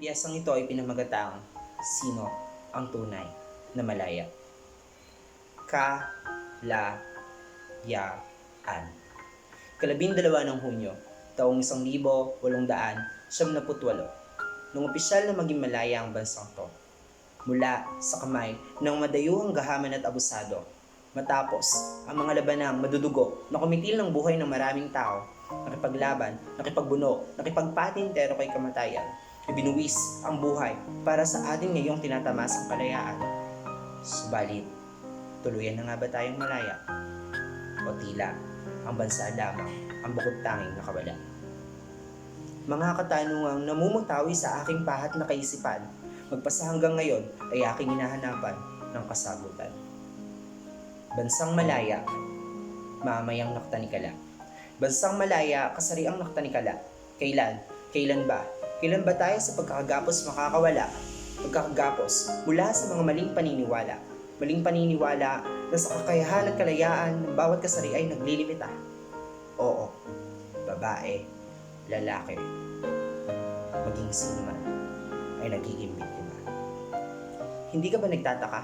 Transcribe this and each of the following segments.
Piyesang ito ay pinamagatang Sino ang Tunay na Malaya? Kalayaan. Kalabindalawa ng Hunyo, taong 1878, nung opisyal na maging malaya ang bansang to, mula sa kamay ng madayuhang gahaman at abusado, matapos ang mga labanang madudugo na kumitil ng buhay ng maraming tao, nakipaglaban, nakipagbuno, nakipagpatintero kay kamatayan, ibinuwis ang buhay para sa ating ngayong tinatamasang kalayaan. Subalit, tuluyan na nga ba tayong malaya? O tila, ang bansa lamang ang bukod tanging nakawala? Mga katanungang namumutawi sa aking pahat na kaisipan, magpasa hanggang ngayon ay aking hinahanapan ng kasagutan. Bansang malaya, mamayang naktanikala. Bansang malaya, kasariang naktanikala. Kailan? Kailan ba? Kailan ba tayo sa pagkakagapos makakawala? Pagkakagapos mula sa mga maling paniniwala. Maling paniniwala na sa kakayahan at kalayaan ng bawat kasari ay naglilimita. Oo, babae, lalaki, maging sino man ay nagiging biktima. Hindi ka ba nagtataka?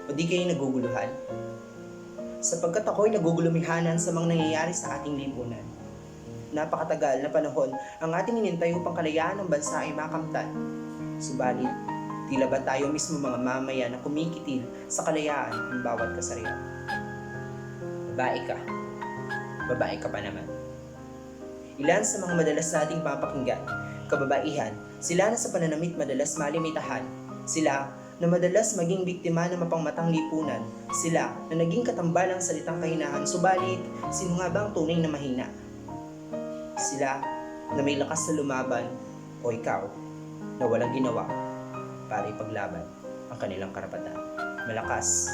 O di kayo naguguluhan? Sapagkat ako'y nagugulumihanan sa mga nangyayari sa ating lipunan. Napakatagal na panahon ang ating inintay upang kalayaan ng bansa ay makamtan. Subalit, tila ba tayo mismo mga mamaya na kumikitil sa kalayaan ng bawat kasarian? Babae ka pa naman. Ilan sa mga madalas nating papakinggan, kababaihan, sila na sa pananamit madalas malimitahan, sila na madalas maging biktima ng mapangmatang lipunan, sila na naging katambal ng salitang kahinahan, subalit sino nga ba ang tunay na mahina? Sila na may lakas na lumaban, o ikaw na walang ginawa para ipaglaban ang kanilang karapatan. Malakas,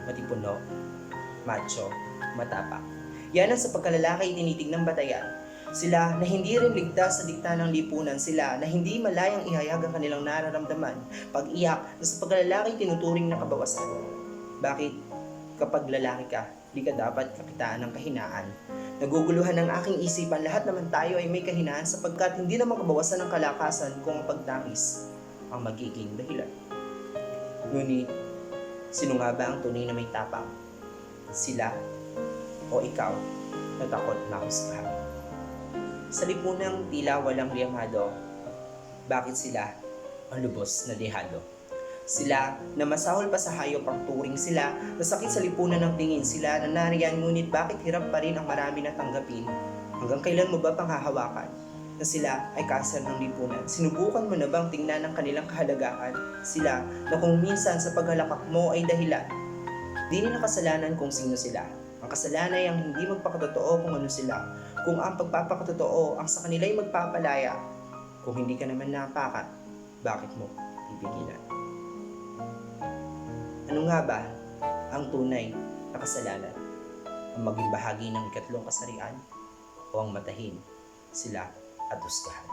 matipuno, macho, matapak. Yan ang sa pagkalalaki tinitig ng batayan. Sila na hindi rin ligtas sa dikta ng lipunan, sila na hindi malayang ihayag ang kanilang nararamdaman, pag-iyak na sa pagkalalaki tinuturing na kabawasan. Bakit kapag lalaki ka, di ka dapat kakitaan ng kahinaan? Naguguluhan ng aking isipan, lahat naman tayo ay may kahinaan sapagkat hindi naman kabawasan ng kalakasan kung ang pagtangis ang magiging dahilan. Ngunit, sino nga ba ang tunay na may tapang? Sila o ikaw na takot mahusgahan? Sa lipunang tila walang liyamado, bakit sila ang lubos na dehado? Sila na masahol pa sa hayop ang turing, sila na sakit sa lipunan ng tingin, sila na nariyan ngunit bakit hirap pa rin ang marami na tanggapin? Hanggang kailan mo ba panghahawakan na sila ay kasal ng lipunan? Sinubukan mo na bang tingnan ang kanilang kahalagahan? Sila na kung minsan sa paghalakak mo ay dahilan, di nila kasalanan kung sino sila. Ang kasalanan ay ang hindi magpakatotoo kung ano sila. Kung ang pagpapakatotoo ang sa kanila ay magpapalaya, kung hindi ka naman napakat, bakit mo pipigilan? Ano nga ba ang tunay na kasalanan? Ang maging bahagi ng ikatlong kasarian o ang matahin sila at husgahan?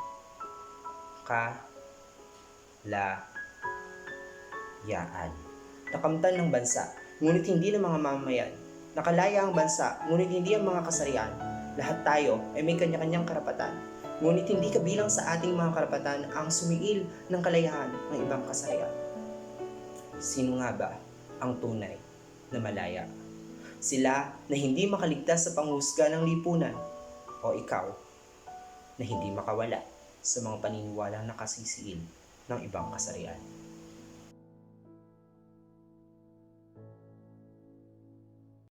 Kalayaan. Nakamtan ng bansa, ngunit hindi ng mga mamayan. Nakalaya ang bansa, ngunit hindi ang mga kasarian. Lahat tayo ay may kanya-kanyang karapatan, ngunit hindi kabilang sa ating mga karapatan ang sumiil ng kalayaan ng ibang kasarian. Sino nga ba ang tunay na malaya? Sila na hindi makaligtas sa panghusga ng lipunan, o ikaw na hindi makawala sa mga paniniwalang nakasisiil ng ibang kasarian?